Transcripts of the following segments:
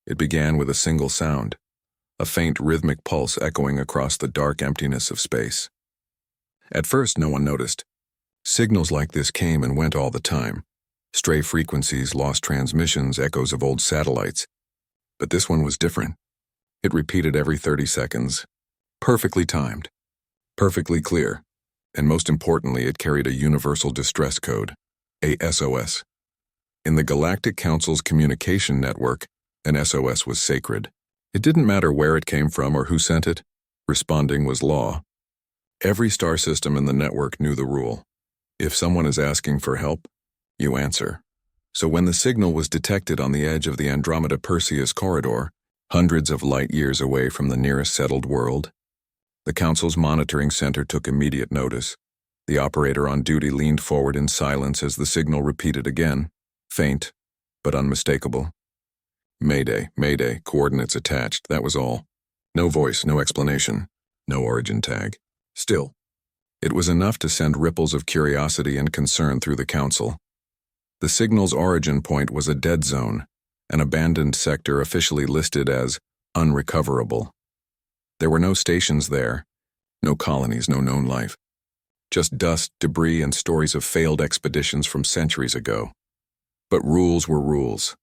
It began with a single sound, a faint rhythmic pulse echoing across the dark emptiness of space. At first, no one noticed. Signals like this came and went all the time. Stray frequencies, lost transmissions, echoes of old satellites. But this one was different. It repeated every 30 seconds. Perfectly timed. Perfectly clear. And most importantly, it carried a universal distress code, a SOS. In the Galactic Council's communication network, an SOS was sacred. It didn't matter where it came from or who sent it. Responding was law. Every star system in the network knew the rule. If someone is asking for help, you answer. So when the signal was detected on the edge of the Andromeda-Perseus corridor, hundreds of light-years away from the nearest settled world, the Council's monitoring center took immediate notice. The operator on duty leaned forward in silence as the signal repeated again, faint, but unmistakable. Mayday, Mayday, coordinates attached, that was all. No voice, no explanation, no origin tag. Still, it was enough to send ripples of curiosity and concern through the Council. The signal's origin point was a dead zone, an abandoned sector officially listed as unrecoverable. There were no stations there, no colonies, no known life. Just dust, debris, and stories of failed expeditions from centuries ago. But rules were rules,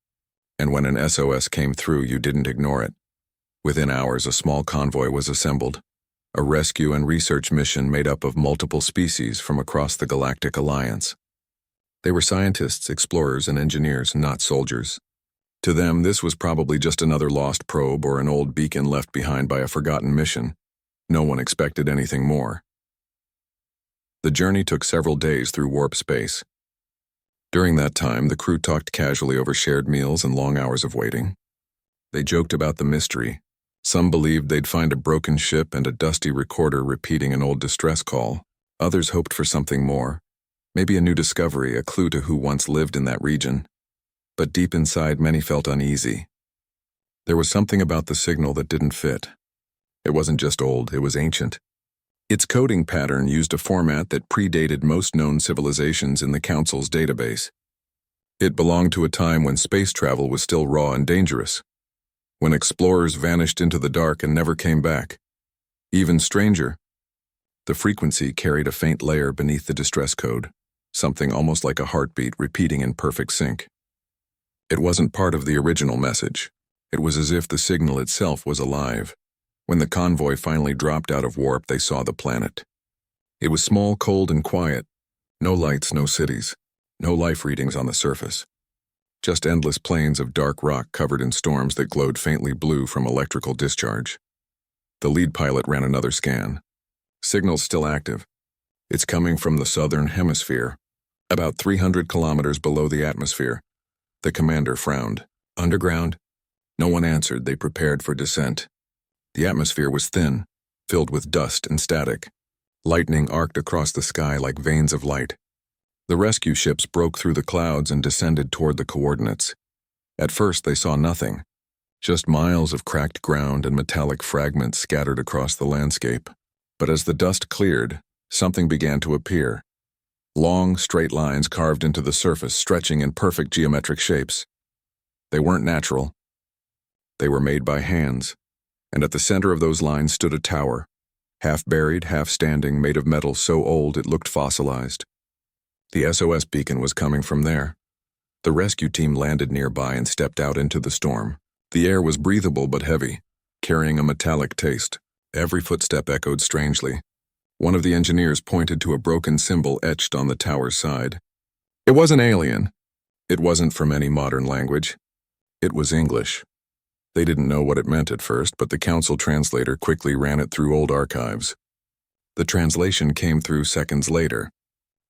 and when an SOS came through, you didn't ignore it. Within hours, a small convoy was assembled, a rescue and research mission made up of multiple species from across the Galactic Alliance. They were scientists, explorers, and engineers, not soldiers. To them, this was probably just another lost probe or an old beacon left behind by a forgotten mission. No one expected anything more. The journey took several days through warp space. During that time, the crew talked casually over shared meals and long hours of waiting. They joked about the mystery. Some believed they'd find a broken ship and a dusty recorder repeating an old distress call. Others hoped for something more. Maybe a new discovery, a clue to who once lived in that region. But deep inside, many felt uneasy. There was something about the signal that didn't fit. It wasn't just old, it was ancient. Its coding pattern used a format that predated most known civilizations in the Council's database. It belonged to a time when space travel was still raw and dangerous, when explorers vanished into the dark and never came back. Even stranger, the frequency carried a faint layer beneath the distress code, something almost like a heartbeat repeating in perfect sync. It wasn't part of the original message. It was as if the signal itself was alive. When the convoy finally dropped out of warp, they saw the planet. It was small, cold, and quiet. No lights, no cities. No life readings on the surface. Just endless plains of dark rock covered in storms that glowed faintly blue from electrical discharge. The lead pilot ran another scan. Signal's still active. It's coming from the southern hemisphere, about 300 kilometers below the atmosphere. The commander frowned. Underground? No one answered. They prepared for descent. The atmosphere was thin, filled with dust and static. Lightning arced across the sky like veins of light. The rescue ships broke through the clouds and descended toward the coordinates. At first, they saw nothing. Just miles of cracked ground and metallic fragments scattered across the landscape. But as the dust cleared, something began to appear. Long, straight lines carved into the surface, stretching in perfect geometric shapes. They weren't natural. They were made by hands, and at the center of those lines stood a tower, half buried, half standing, made of metal so old it looked fossilized. The SOS beacon was coming from there. The rescue team landed nearby and stepped out into the storm. The air was breathable but heavy, carrying a metallic taste. Every footstep echoed strangely. One of the engineers pointed to a broken symbol etched on the tower's side. It wasn't alien. It wasn't from any modern language. It was English. They didn't know what it meant at first, but the Council translator quickly ran it through old archives. The translation came through seconds later.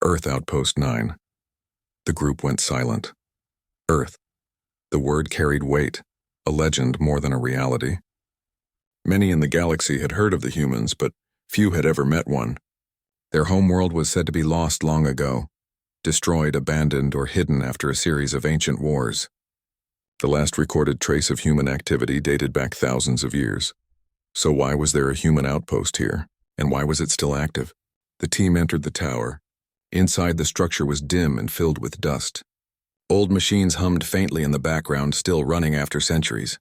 Earth Outpost 9. The group went silent. Earth. The word carried weight, a legend more than a reality. Many in the galaxy had heard of the humans, but few had ever met one. Their homeworld was said to be lost long ago, destroyed, abandoned, or hidden after a series of ancient wars. The last recorded trace of human activity dated back thousands of years. So why was there a human outpost here, and why was it still active? The team entered the tower. Inside, the structure was dim and filled with dust. Old machines hummed faintly in the background, still running after centuries.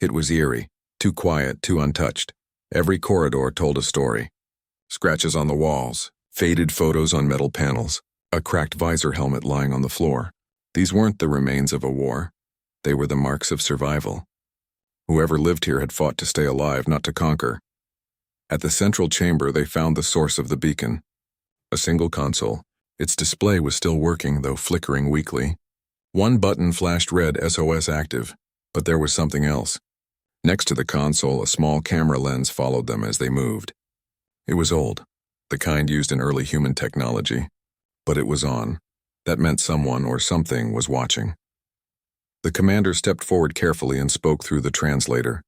It was eerie, too quiet, too untouched. Every corridor told a story. Scratches on the walls, faded photos on metal panels, a cracked visor helmet lying on the floor. These weren't the remains of a war. They were the marks of survival. Whoever lived here had fought to stay alive, not to conquer. At the central chamber, they found the source of the beacon. A single console. Its display was still working, though flickering weakly. One button flashed red SOS active, but there was something else. Next to the console, a small camera lens followed them as they moved. It was old, the kind used in early human technology, but it was on. That meant someone or something was watching. The commander stepped forward carefully and spoke through the translator.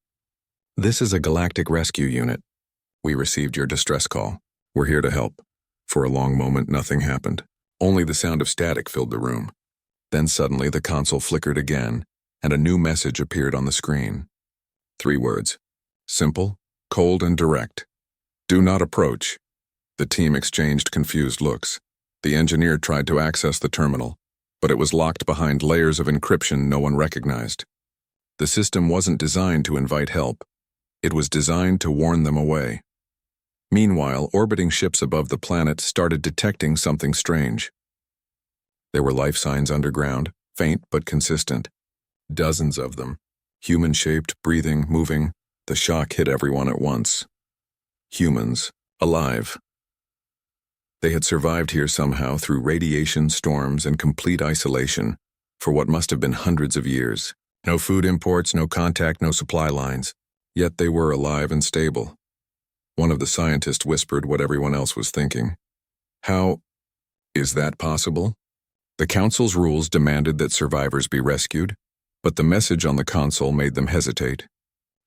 "This is a galactic rescue unit. We received your distress call. We're here to help." For a long moment, nothing happened. Only the sound of static filled the room. Then suddenly the console flickered again, and a new message appeared on the screen. 3 words. Simple, cold, and direct. "Do not approach." The team exchanged confused looks. The engineer tried to access the terminal, but it was locked behind layers of encryption no one recognized. The system wasn't designed to invite help. It was designed to warn them away. Meanwhile, orbiting ships above the planet started detecting something strange. There were life signs underground, faint but consistent. Dozens of them. Human-shaped, breathing, moving. The shock hit everyone at once. Humans, alive. They had survived here somehow through radiation, storms, and complete isolation for what must have been hundreds of years. No food imports, no contact, no supply lines. Yet they were alive and stable. One of the scientists whispered what everyone else was thinking. How is that possible? The Council's rules demanded that survivors be rescued, but the message on the console made them hesitate.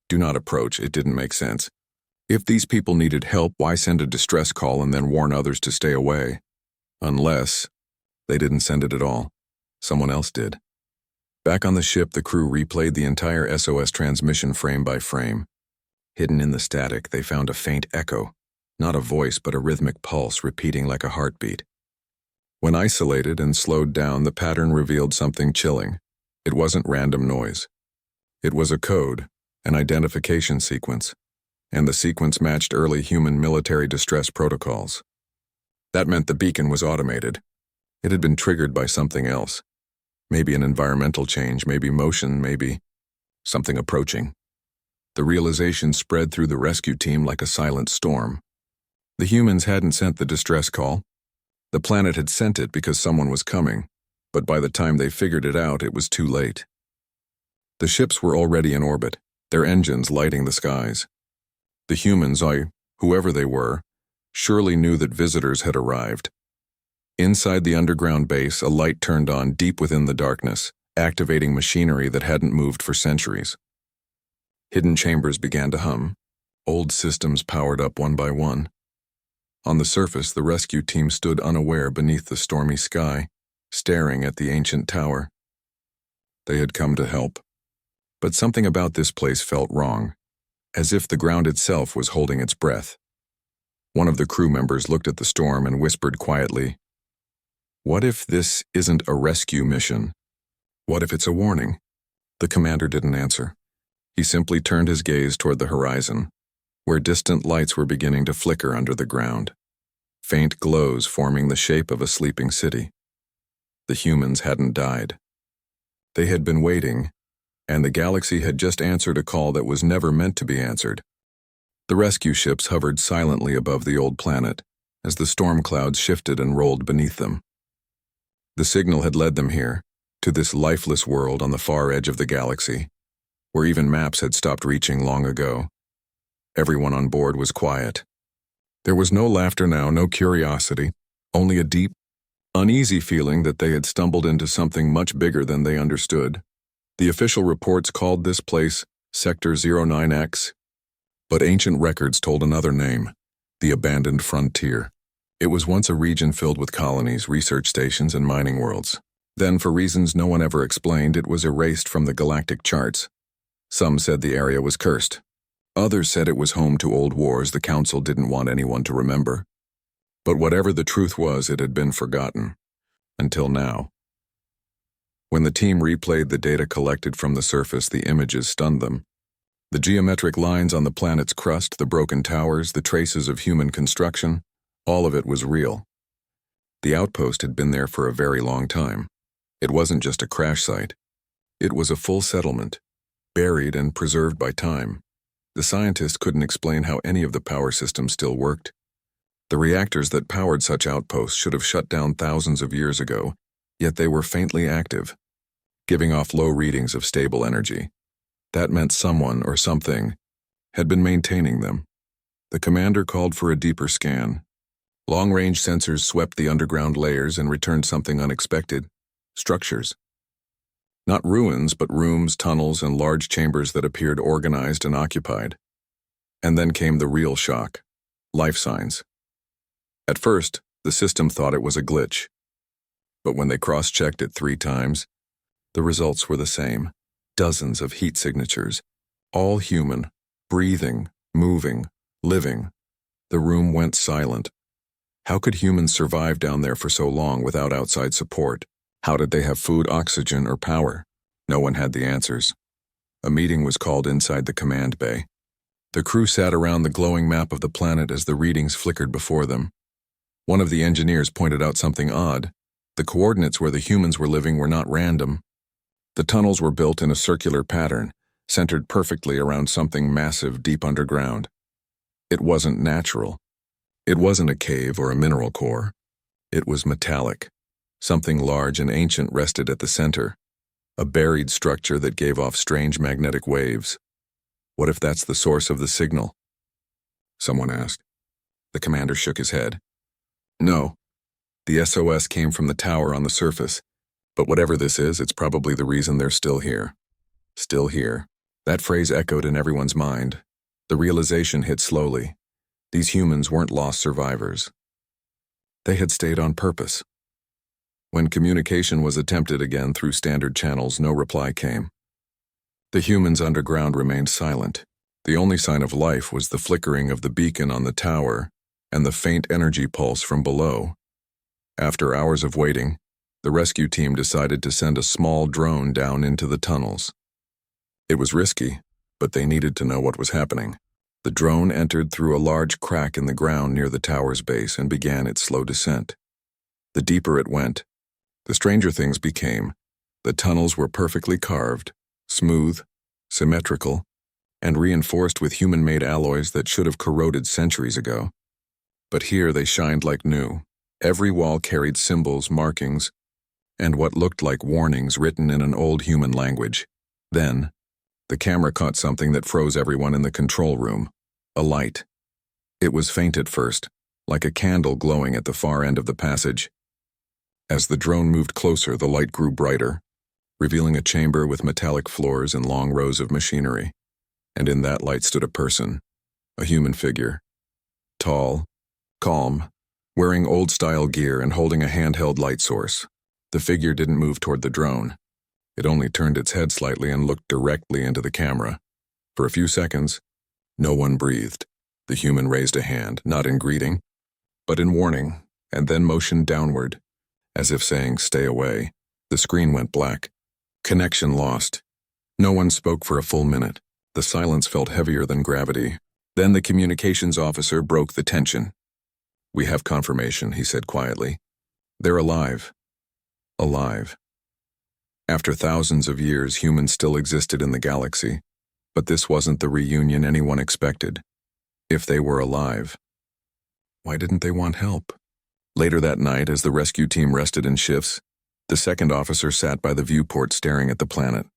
Do not approach, it didn't make sense. If these people needed help, why send a distress call and then warn others to stay away? Unless they didn't send it at all. Someone else did. Back on the ship, the crew replayed the entire SOS transmission frame by frame. Hidden in the static, they found a faint echo. Not a voice, but a rhythmic pulse repeating like a heartbeat. When isolated and slowed down, the pattern revealed something chilling. It wasn't random noise. It was a code, an identification sequence, and the sequence matched early human military distress protocols. That meant the beacon was automated. It had been triggered by something else. Maybe an environmental change, maybe motion, maybe something approaching. The realization spread through the rescue team like a silent storm. The humans hadn't sent the distress call. The planet had sent it because someone was coming, but by the time they figured it out, it was too late. The ships were already in orbit, their engines lighting the skies. The humans, whoever they were, surely knew that visitors had arrived. Inside the underground base, a light turned on deep within the darkness, activating machinery that hadn't moved for centuries. Hidden chambers began to hum. Old systems powered up one by one. On the surface, the rescue team stood unaware beneath the stormy sky, staring at the ancient tower. They had come to help. But something about this place felt wrong, as if the ground itself was holding its breath. One of the crew members looked at the storm and whispered quietly, "What if this isn't a rescue mission? What if it's a warning?" The commander didn't answer. He simply turned his gaze toward the horizon, where distant lights were beginning to flicker under the ground, faint glows forming the shape of a sleeping city. The humans hadn't died. They had been waiting, and the galaxy had just answered a call that was never meant to be answered. The rescue ships hovered silently above the old planet as the storm clouds shifted and rolled beneath them. The signal had led them here, to this lifeless world on the far edge of the galaxy, where even maps had stopped reaching long ago. Everyone on board was quiet. There was no laughter now, no curiosity, only a deep, uneasy feeling that they had stumbled into something much bigger than they understood. The official reports called this place Sector 09X, but ancient records told another name, the Abandoned Frontier. It was once a region filled with colonies, research stations, and mining worlds. Then, for reasons no one ever explained, it was erased from the galactic charts. Some said the area was cursed. Others said it was home to old wars the Council didn't want anyone to remember. But whatever the truth was, it had been forgotten. Until now. When the team replayed the data collected from the surface, the images stunned them. The geometric lines on the planet's crust, the broken towers, the traces of human construction, all of it was real. The outpost had been there for a very long time. It wasn't just a crash site. It was a full settlement, buried and preserved by time. The scientists couldn't explain how any of the power systems still worked. The reactors that powered such outposts should have shut down thousands of years ago, yet they were faintly active, giving off low readings of stable energy. That meant someone or something had been maintaining them. The commander called for a deeper scan. Long-range sensors swept the underground layers and returned something unexpected: structures. Not ruins, but rooms, tunnels, and large chambers that appeared organized and occupied. And then came the real shock: life signs. At first, the system thought it was a glitch. But when they cross-checked it 3 times, the results were the same. Dozens of heat signatures, all human, breathing, moving, living. The room went silent. How could humans survive down there for so long without outside support? How did they have food, oxygen, or power? No one had the answers. A meeting was called inside the command bay. The crew sat around the glowing map of the planet as the readings flickered before them. One of the engineers pointed out something odd. The coordinates where the humans were living were not random. The tunnels were built in a circular pattern, centered perfectly around something massive deep underground. It wasn't natural. It wasn't a cave or a mineral core. It was metallic. Something large and ancient rested at the center, a buried structure that gave off strange magnetic waves. What if that's the source of the signal? Someone asked. The commander shook his head. No. The SOS came from the tower on the surface. But whatever this is, it's probably the reason they're still here. Still here. That phrase echoed in everyone's mind. The realization hit slowly. These humans weren't lost survivors. They had stayed on purpose. When communication was attempted again through standard channels, no reply came. The humans underground remained silent. The only sign of life was the flickering of the beacon on the tower and the faint energy pulse from below. After hours of waiting, the rescue team decided to send a small drone down into the tunnels. It was risky, but they needed to know what was happening. The drone entered through a large crack in the ground near the tower's base and began its slow descent. The deeper it went, the stranger things became. The tunnels were perfectly carved, smooth, symmetrical, and reinforced with human-made alloys that should have corroded centuries ago. But here they shined like new. Every wall carried symbols, markings, and what looked like warnings written in an old human language. Then, the camera caught something that froze everyone in the control room: a light. It was faint at first, like a candle glowing at the far end of the passage. As the drone moved closer, the light grew brighter, revealing a chamber with metallic floors and long rows of machinery. And in that light stood a person, a human figure. Tall, calm, wearing old-style gear and holding a handheld light source. The figure didn't move toward the drone. It only turned its head slightly and looked directly into the camera. For a few seconds, no one breathed. The human raised a hand, not in greeting, but in warning, and then motioned downward, as if saying, "Stay away." The screen went black. Connection lost. No one spoke for a full minute. The silence felt heavier than gravity. Then the communications officer broke the tension. "We have confirmation," he said quietly. "They're alive. Alive." After thousands of years, humans still existed in the galaxy, but this wasn't the reunion anyone expected. If they were alive, why didn't they want help? Later that night, as the rescue team rested in shifts, the second officer sat by the viewport staring at the planet.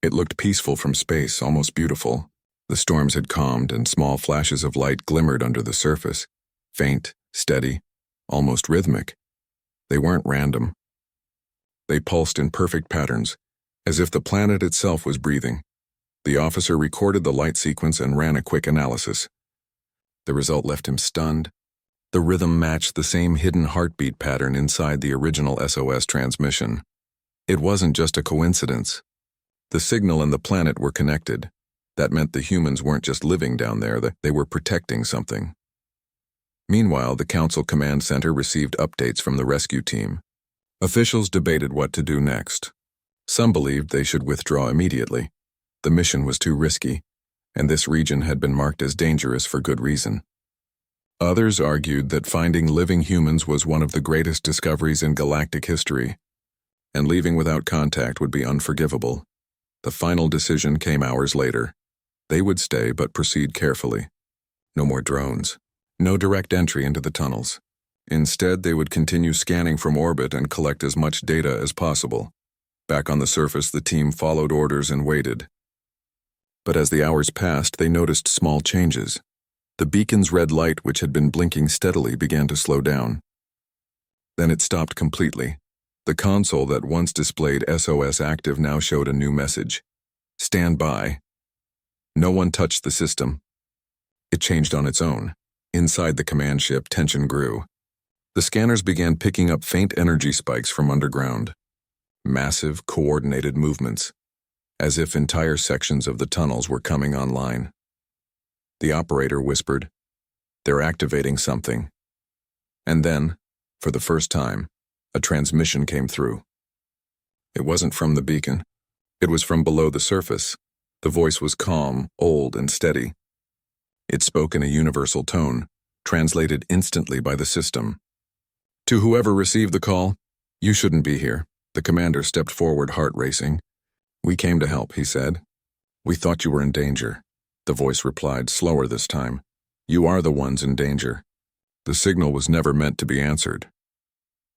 It looked peaceful from space, almost beautiful. The storms had calmed and small flashes of light glimmered under the surface, faint, steady, almost rhythmic. They weren't random. They pulsed in perfect patterns, as if the planet itself was breathing. The officer recorded the light sequence and ran a quick analysis. The result left him stunned. The rhythm matched the same hidden heartbeat pattern inside the original SOS transmission. It wasn't just a coincidence. The signal and the planet were connected. That meant the humans weren't just living down there, they were protecting something. Meanwhile, the Council Command Center received updates from the rescue team. Officials debated what to do next. Some believed they should withdraw immediately. The mission was too risky. and this region had been marked as dangerous for good reason. Others argued that finding living humans was one of the greatest discoveries in galactic history, and leaving without contact would be unforgivable. The final decision came hours later. They would stay but proceed carefully. No more drones. No direct entry into the tunnels. Instead, they would continue scanning from orbit and collect as much data as possible. Back on the surface, the team followed orders and waited. But as the hours passed, they noticed small changes. The beacon's red light, which had been blinking steadily, began to slow down. Then it stopped completely. The console that once displayed SOS active now showed a new message. Stand by. No one touched the system. It changed on its own. Inside the command ship, tension grew. The scanners began picking up faint energy spikes from underground. Massive, coordinated movements, as if entire sections of the tunnels were coming online. The operator whispered, "They're activating something." And then, for the first time, a transmission came through. It wasn't from the beacon. It was from below the surface. The voice was calm, old, and steady. It spoke in a universal tone, translated instantly by the system. "To whoever received the call, you shouldn't be here." The commander stepped forward, heart racing. "We came to help," he said. "We thought you were in danger." The voice replied, slower this time. "You are the ones in danger." The signal was never meant to be answered.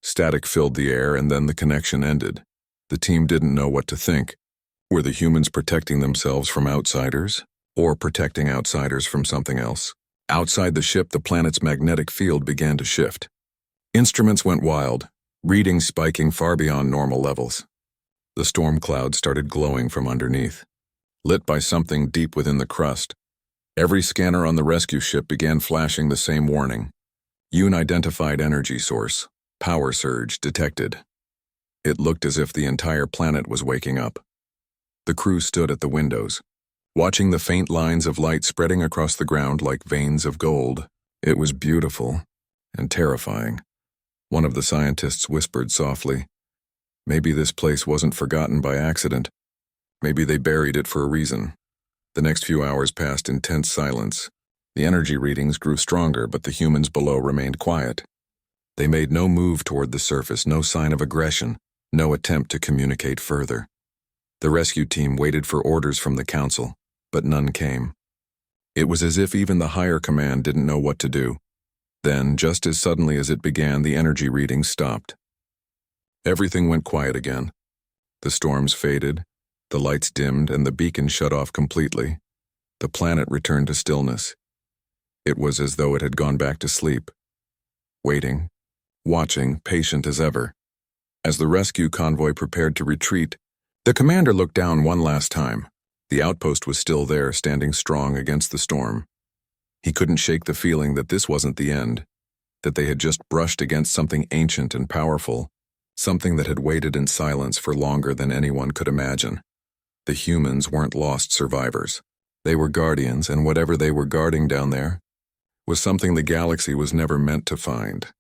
Static filled the air, and then the connection ended. The team didn't know what to think. Were the humans protecting themselves from outsiders, or protecting outsiders from something else? Outside the ship, the planet's magnetic field began to shift. Instruments went wild, readings spiking far beyond normal levels. The storm cloud started glowing from underneath, lit by something deep within the crust. Every scanner on the rescue ship began flashing the same warning. Unidentified energy source, power surge detected. It looked as if the entire planet was waking up. The crew stood at the windows, watching the faint lines of light spreading across the ground like veins of gold. It was beautiful and terrifying. One of the scientists whispered softly, "Maybe this place wasn't forgotten by accident. Maybe they buried it for a reason." The next few hours passed in tense silence. The energy readings grew stronger, but the humans below remained quiet. They made no move toward the surface, no sign of aggression, no attempt to communicate further. The rescue team waited for orders from the council, but none came. It was as if even the higher command didn't know what to do. Then, just as suddenly as it began, the energy readings stopped. Everything went quiet again. The storms faded, the lights dimmed, and the beacon shut off completely. The planet returned to stillness. It was as though it had gone back to sleep, waiting, watching, patient as ever. As the rescue convoy prepared to retreat, the commander looked down one last time. The outpost was still there, standing strong against the storm. He couldn't shake the feeling that this wasn't the end, that they had just brushed against something ancient and powerful, something that had waited in silence for longer than anyone could imagine. The humans weren't lost survivors. They were guardians, and whatever they were guarding down there was something the galaxy was never meant to find.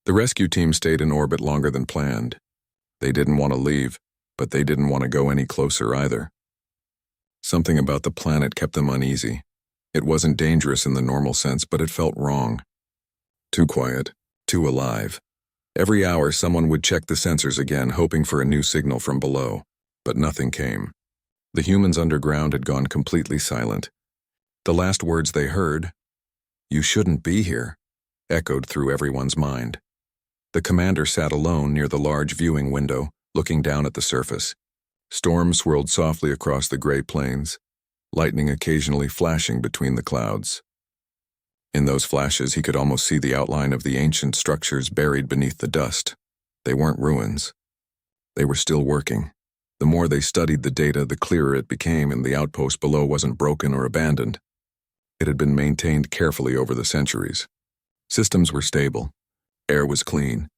The rescue team stayed in orbit longer than planned. They didn't want to leave, but they didn't want to go any closer either. Something about the planet kept them uneasy. It wasn't dangerous in the normal sense, but it felt wrong. Too quiet, too alive. Every hour someone would check the sensors again, hoping for a new signal from below, but nothing came. The humans underground had gone completely silent. The last words they heard, "You shouldn't be here," echoed through everyone's mind. The commander sat alone near the large viewing window, looking down at the surface. Storms swirled softly across the gray plains, lightning occasionally flashing between the clouds. In those flashes, he could almost see the outline of the ancient structures buried beneath the dust. They weren't ruins. They were still working. The more they studied the data, the clearer it became, and the outpost below wasn't broken or abandoned. It had been maintained carefully over the centuries. Systems were stable. Air was clean.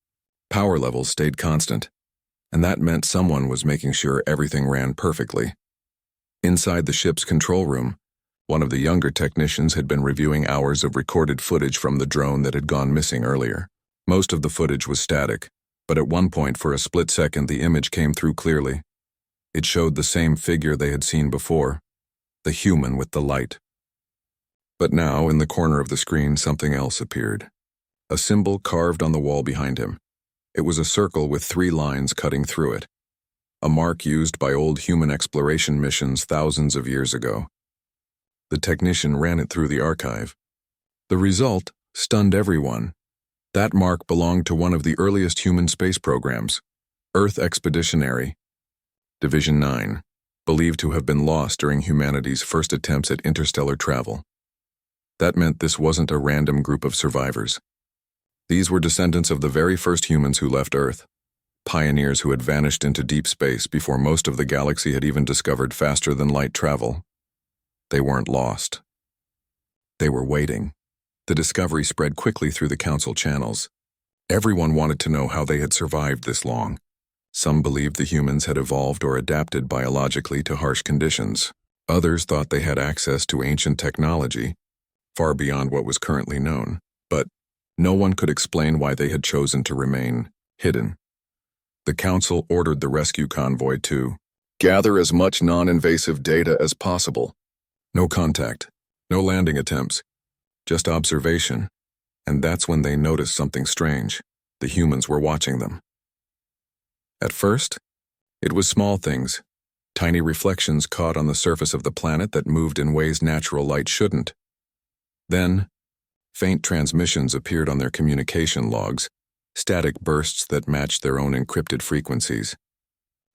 Power levels stayed constant. And that meant someone was making sure everything ran perfectly. Inside the ship's control room, one of the younger technicians had been reviewing hours of recorded footage from the drone that had gone missing earlier. Most of the footage was static, but at one point for a split second the image came through clearly. It showed the same figure they had seen before, the human with the light. But now, in the corner of the screen, something else appeared. A symbol carved on the wall behind him. It was a circle with 3 lines cutting through it. A mark used by old human exploration missions thousands of years ago. The technician ran it through the archive. The result stunned everyone. That mark belonged to one of the earliest human space programs, Earth Expeditionary, Division 9, believed to have been lost during humanity's first attempts at interstellar travel. That meant this wasn't a random group of survivors. These were descendants of the very first humans who left Earth, pioneers who had vanished into deep space before most of the galaxy had even discovered faster-than-light travel. They weren't lost. They were waiting. The discovery spread quickly through the council channels. Everyone wanted to know how they had survived this long. Some believed the humans had evolved or adapted biologically to harsh conditions. Others thought they had access to ancient technology, far beyond what was currently known. But no one could explain why they had chosen to remain hidden. The council ordered the rescue convoy to gather as much non-invasive data as possible. No contact, no landing attempts, just observation. And that's when they noticed something strange. The humans were watching them. At first, it was small things, tiny reflections caught on the surface of the planet that moved in ways natural light shouldn't. Then, faint transmissions appeared on their communication logs, static bursts that matched their own encrypted frequencies.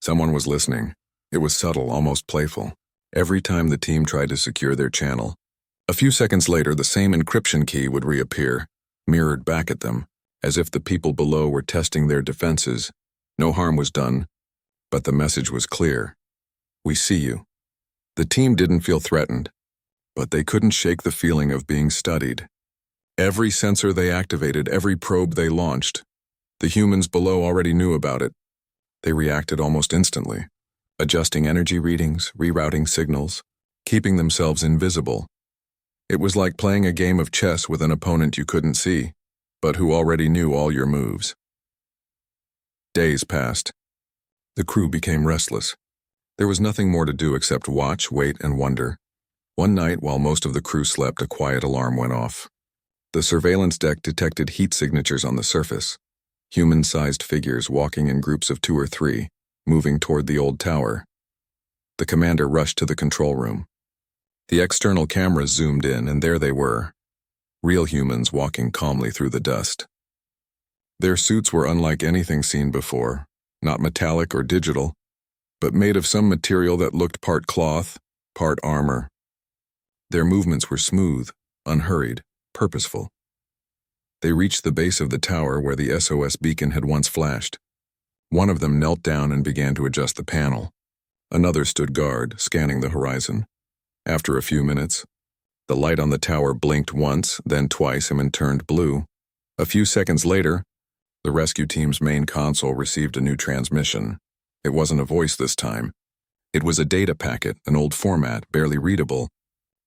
Someone was listening. It was subtle, almost playful. Every time the team tried to secure their channel, a few seconds later the same encryption key would reappear, mirrored back at them, as if the people below were testing their defenses. No harm was done, but the message was clear. We see you. The team didn't feel threatened, but they couldn't shake the feeling of being studied. Every sensor they activated, every probe they launched, the humans below already knew about it. They reacted almost instantly, adjusting energy readings, rerouting signals, keeping themselves invisible. It was like playing a game of chess with an opponent you couldn't see, but who already knew all your moves. Days passed. The crew became restless. There was nothing more to do except watch, wait, and wonder. One night, while most of the crew slept, a quiet alarm went off. The surveillance deck detected heat signatures on the surface. Human-sized figures walking in groups of 2 or 3, moving toward the old tower. The commander rushed to the control room. The external cameras zoomed in, and there they were. Real humans walking calmly through the dust. Their suits were unlike anything seen before, not metallic or digital, but made of some material that looked part cloth, part armor. Their movements were smooth, unhurried, purposeful. They reached the base of the tower where the SOS beacon had once flashed. One of them knelt down and began to adjust the panel. Another stood guard, scanning the horizon. After a few minutes, the light on the tower blinked once, then twice, and turned blue. A few seconds later, the rescue team's main console received a new transmission. It wasn't a voice this time. It was a data packet, an old format, barely readable.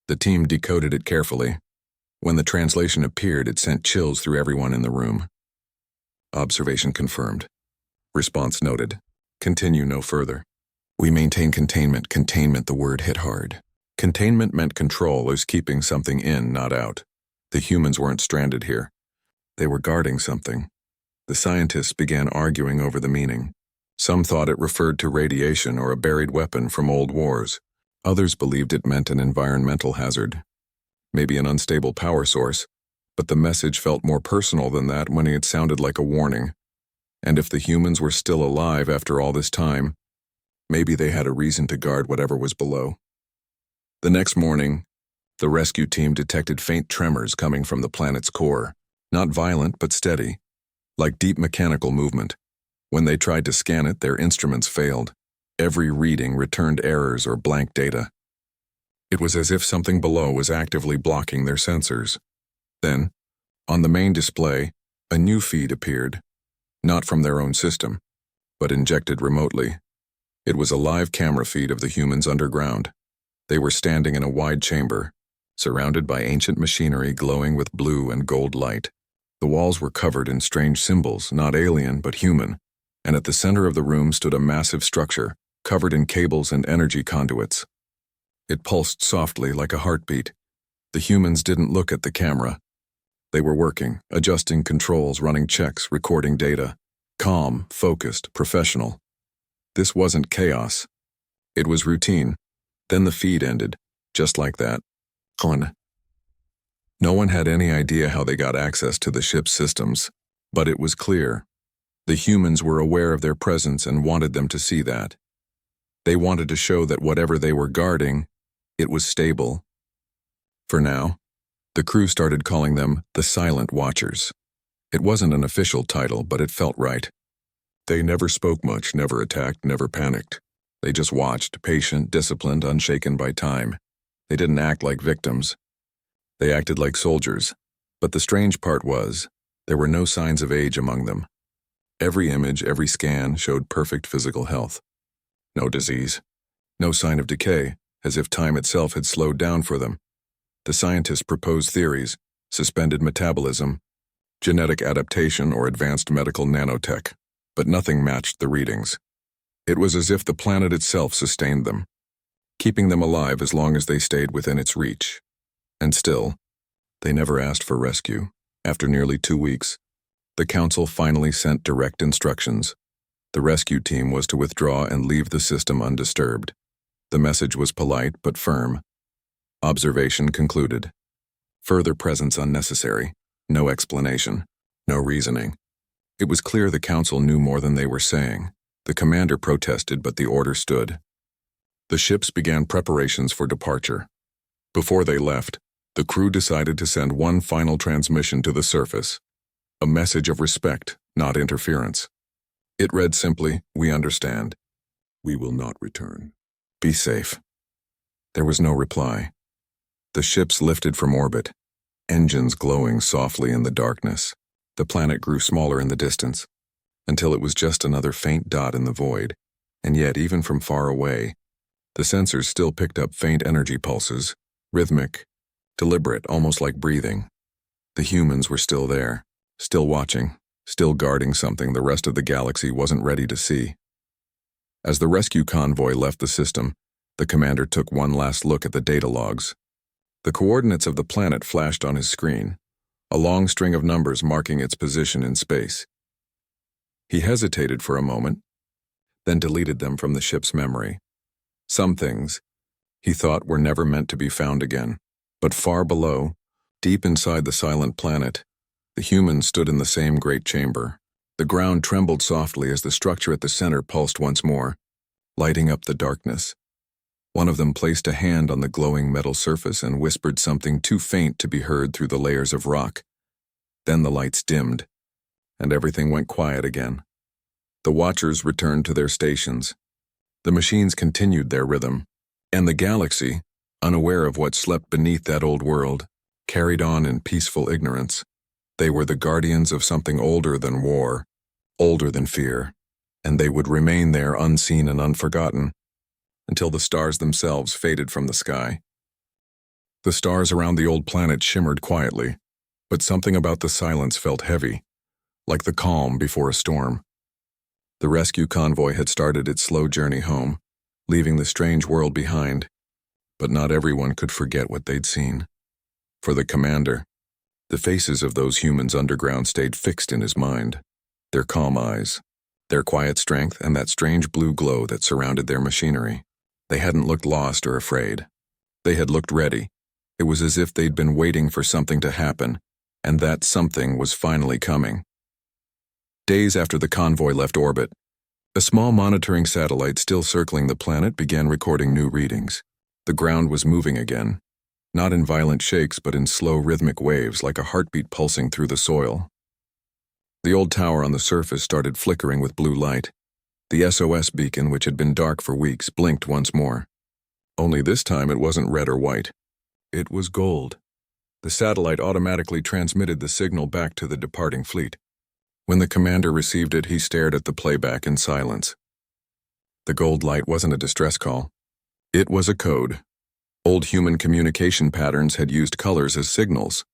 The team decoded it carefully. When the translation appeared, it sent chills through everyone in the room. Observation confirmed. Response noted. Continue no further. We maintain containment. Containment, the word hit hard. Containment meant control, is keeping something in, not out. The humans weren't stranded here. They were guarding something. The scientists began arguing over the meaning. Some thought it referred to radiation or a buried weapon from old wars. Others believed it meant an environmental hazard. Maybe an unstable power source, but the message felt more personal than that when it sounded like a warning. And if the humans were still alive after all this time, maybe they had a reason to guard whatever was below. The next morning, the rescue team detected faint tremors coming from the planet's core, not violent but steady, like deep mechanical movement. When they tried to scan it, their instruments failed. Every reading returned errors or blank data. It was as if something below was actively blocking their sensors. Then, on the main display, a new feed appeared, not from their own system, but injected remotely. It was a live camera feed of the humans underground. They were standing in a wide chamber, surrounded by ancient machinery glowing with blue and gold light. The walls were covered in strange symbols, not alien but human, and at the center of the room stood a massive structure, covered in cables and energy conduits. It pulsed softly like a heartbeat. The humans didn't look at the camera. They were working, adjusting controls, running checks, recording data. Calm, focused, professional. This wasn't chaos. It was routine. Then the feed ended, just like that. On. No one had any idea how they got access to the ship's systems, but it was clear. The humans were aware of their presence and wanted them to see that. They wanted to show that whatever they were guarding, it was stable. For now, the crew started calling them the Silent Watchers. It wasn't an official title, but it felt right. They never spoke much, never attacked, never panicked. They just watched, patient, disciplined, unshaken by time. They didn't act like victims. They acted like soldiers. But the strange part was, there were no signs of age among them. Every image, every scan showed perfect physical health. No disease. No sign of decay, as if time itself had slowed down for them. The scientists proposed theories, suspended metabolism, genetic adaptation, or advanced medical nanotech, but nothing matched the readings. It was as if the planet itself sustained them, keeping them alive as long as they stayed within its reach. And still, they never asked for rescue. After nearly 2 weeks, the Council finally sent direct instructions. The rescue team was to withdraw and leave the system undisturbed. The message was polite but firm. Observation concluded. Further presence unnecessary. No explanation. No reasoning. It was clear the Council knew more than they were saying. The commander protested, but the order stood. The ships began preparations for departure. Before they left, the crew decided to send one final transmission to the surface. A message of respect, not interference. It read simply, "We understand. We will not return. Be safe." There was no reply. The ships lifted from orbit, engines glowing softly in the darkness. The planet grew smaller in the distance, until it was just another faint dot in the void. And yet, even from far away, the sensors still picked up faint energy pulses, rhythmic, deliberate, almost like breathing. The humans were still there, still watching, still guarding something the rest of the galaxy wasn't ready to see. As the rescue convoy left the system, the commander took one last look at the data logs. The coordinates of the planet flashed on his screen, a long string of numbers marking its position in space. He hesitated for a moment, then deleted them from the ship's memory. Some things, he thought, were never meant to be found again. But far below, deep inside the silent planet, the humans stood in the same great chamber. The ground trembled softly as the structure at the center pulsed once more, lighting up the darkness. One of them placed a hand on the glowing metal surface and whispered something too faint to be heard through the layers of rock. Then the lights dimmed, and everything went quiet again. The watchers returned to their stations. The machines continued their rhythm, and the galaxy, unaware of what slept beneath that old world, carried on in peaceful ignorance. They were the guardians of something older than war, older than fear, and they would remain there unseen and unforgotten, until the stars themselves faded from the sky. The stars around the old planet shimmered quietly, but something about the silence felt heavy, like the calm before a storm. The rescue convoy had started its slow journey home, leaving the strange world behind, but not everyone could forget what they'd seen. For the commander, the faces of those humans underground stayed fixed in his mind, their calm eyes, their quiet strength, and that strange blue glow that surrounded their machinery. They hadn't looked lost or afraid. They had looked ready. It was as if they'd been waiting for something to happen, and that something was finally coming. Days after the convoy left orbit, a small monitoring satellite still circling the planet began recording new readings. The ground was moving again, not in violent shakes but in slow rhythmic waves like a heartbeat pulsing through the soil. The old tower on the surface started flickering with blue light. The SOS beacon, which had been dark for weeks, blinked once more. Only this time it wasn't red or white. It was gold. The satellite automatically transmitted the signal back to the departing fleet. When the commander received it, he stared at the playback in silence. The gold light wasn't a distress call. It was a code. Old human communication patterns had used colors as signals.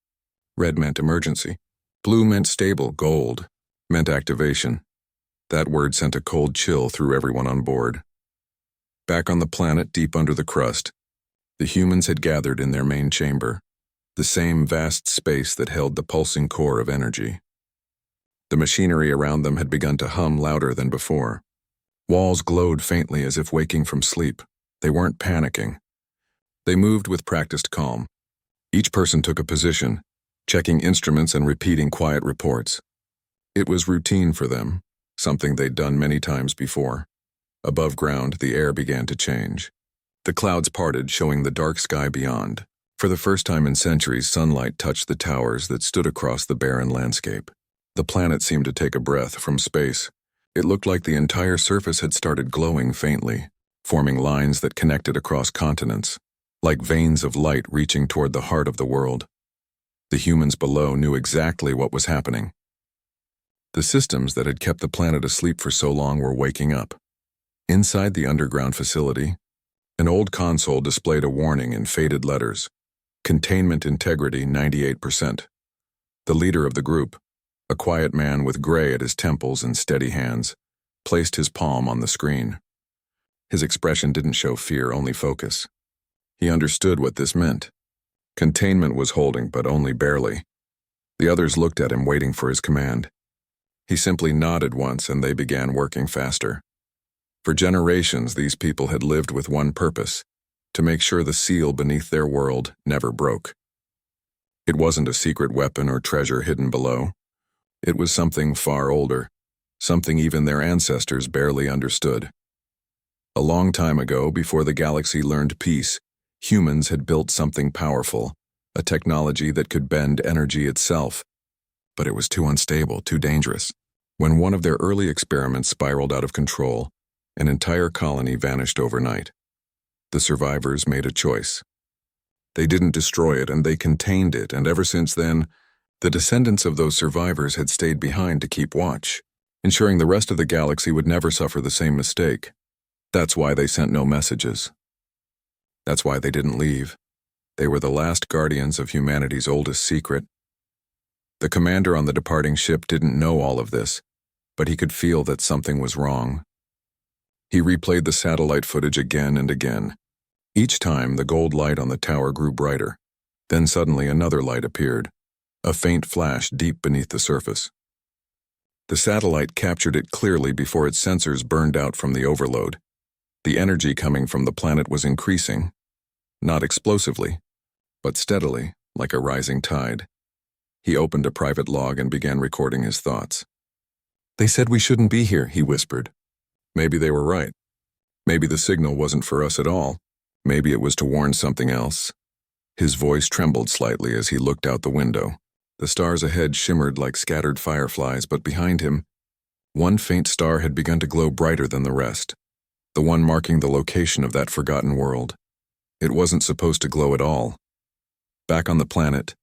Red meant emergency. Blue meant stable. Gold meant activation. That word sent a cold chill through everyone on board. Back on the planet, deep under the crust, The humans had gathered in their main chamber, the same vast space that held the pulsing core of energy. The machinery around them had begun to hum louder than before. Walls glowed faintly as if waking from sleep. They weren't panicking. They moved with practiced calm. Each person took a position, checking instruments and repeating quiet reports. It was routine for them, something they'd done many times before. Above ground, the air began to change. The clouds parted, showing the dark sky beyond. For the first time in centuries, sunlight touched the towers that stood across the barren landscape. The planet seemed to take a breath from space. It looked like the entire surface had started glowing faintly, forming lines that connected across continents, like veins of light reaching toward the heart of the world. The humans below knew exactly what was happening. The systems that had kept the planet asleep for so long were waking up. Inside the underground facility, an old console displayed a warning in faded letters. Containment integrity 98%. The leader of the group, a quiet man with gray at his temples and steady hands, placed his palm on the screen. His expression didn't show fear, only focus. He understood what this meant. Containment was holding, but only barely. The others looked at him, waiting for his command. He simply nodded once, and they began working faster. For generations, these people had lived with one purpose: to make sure the seal beneath their world never broke. It wasn't a secret weapon or treasure hidden below. It was something far older, something even their ancestors barely understood. A long time ago, before the galaxy learned peace, humans had built something powerful, a technology that could bend energy itself. But it was too unstable, too dangerous. When one of their early experiments spiraled out of control, an entire colony vanished overnight. The survivors made a choice. They didn't destroy it, and they contained it, and ever since then, the descendants of those survivors had stayed behind to keep watch, ensuring the rest of the galaxy would never suffer the same mistake. That's why they sent no messages. That's why they didn't leave. They were the last guardians of humanity's oldest secret. The commander on the departing ship didn't know all of this, but he could feel that something was wrong. He replayed the satellite footage again and again. Each time, the gold light on the tower grew brighter. Then suddenly another light appeared, a faint flash deep beneath the surface. The satellite captured it clearly before its sensors burned out from the overload. The energy coming from the planet was increasing, not explosively, but steadily, like a rising tide. He opened a private log and began recording his thoughts. "They said we shouldn't be here," he whispered. Maybe they were right. Maybe the signal wasn't for us at all. Maybe it was to warn something else. His voice trembled slightly as he looked out the window. The stars ahead shimmered like scattered fireflies, but behind him, one faint star had begun to glow brighter than the rest, the one marking the location of that forgotten world. It wasn't supposed to glow at all. Back on the planet,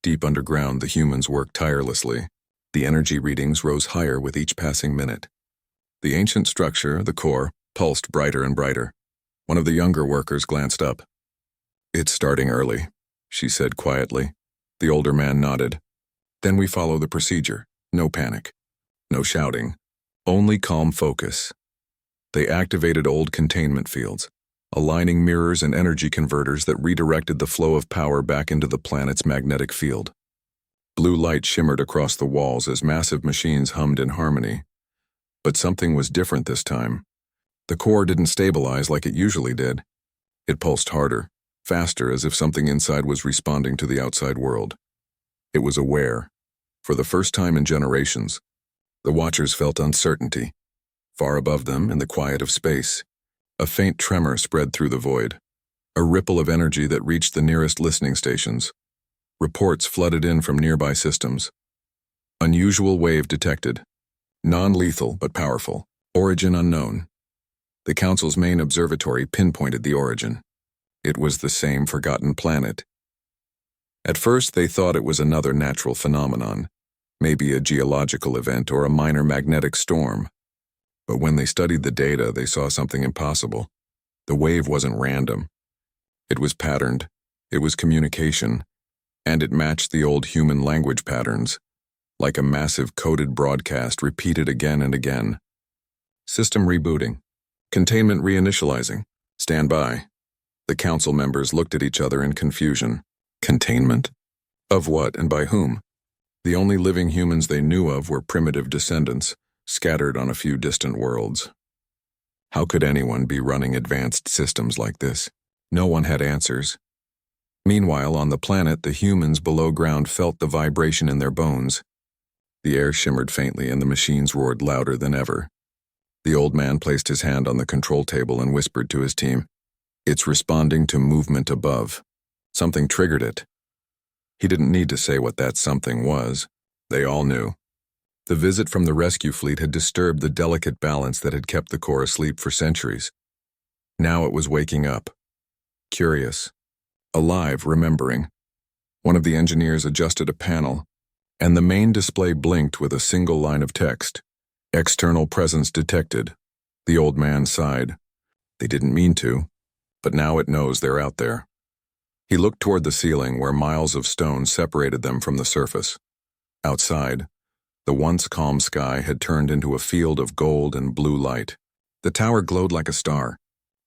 deep underground, the humans worked tirelessly. The energy readings rose higher with each passing minute. The ancient structure, the core, pulsed brighter and brighter. One of the younger workers glanced up. "It's starting early," she said quietly. The older man nodded. "Then we follow the procedure. No panic. No shouting. Only calm focus." They activated old containment fields, aligning mirrors and energy converters that redirected the flow of power back into the planet's magnetic field. Blue light shimmered across the walls as massive machines hummed in harmony. But something was different this time. The core didn't stabilize like it usually did. It pulsed harder, faster, as if something inside was responding to the outside world. It was aware. For the first time in generations, the watchers felt uncertainty. Far above them, in the quiet of space, a faint tremor spread through the void, a ripple of energy that reached the nearest listening stations. Reports flooded in from nearby systems. Unusual wave detected. Non-lethal but powerful. Origin unknown. The Council's main observatory pinpointed the origin. It was the same forgotten planet. At first, they thought it was another natural phenomenon, maybe a geological event or a minor magnetic storm. But when they studied the data, they saw something impossible. The wave wasn't random. It was patterned, it was communication, and it matched the old human language patterns, like a massive coded broadcast repeated again and again. System rebooting. Containment reinitializing. Stand by. The council members looked at each other in confusion. Containment? Of what and by whom? The only living humans they knew of were primitive descendants, scattered on a few distant worlds. How could anyone be running advanced systems like this? No one had answers. Meanwhile, on the planet, the humans below ground felt the vibration in their bones. The air shimmered faintly and the machines roared louder than ever. The old man placed his hand on the control table and whispered to his team, "It's responding to movement above. Something triggered it." He didn't need to say what that something was. They all knew. The visit from the rescue fleet had disturbed the delicate balance that had kept the core asleep for centuries. Now it was waking up. Curious. Alive, remembering. One of the engineers adjusted a panel, and the main display blinked with a single line of text. "External presence detected." The old man sighed. They didn't mean to, but now it knows they're out there. He looked toward the ceiling where miles of stone separated them from the surface. Outside, the once calm sky had turned into a field of gold and blue light. The tower glowed like a star.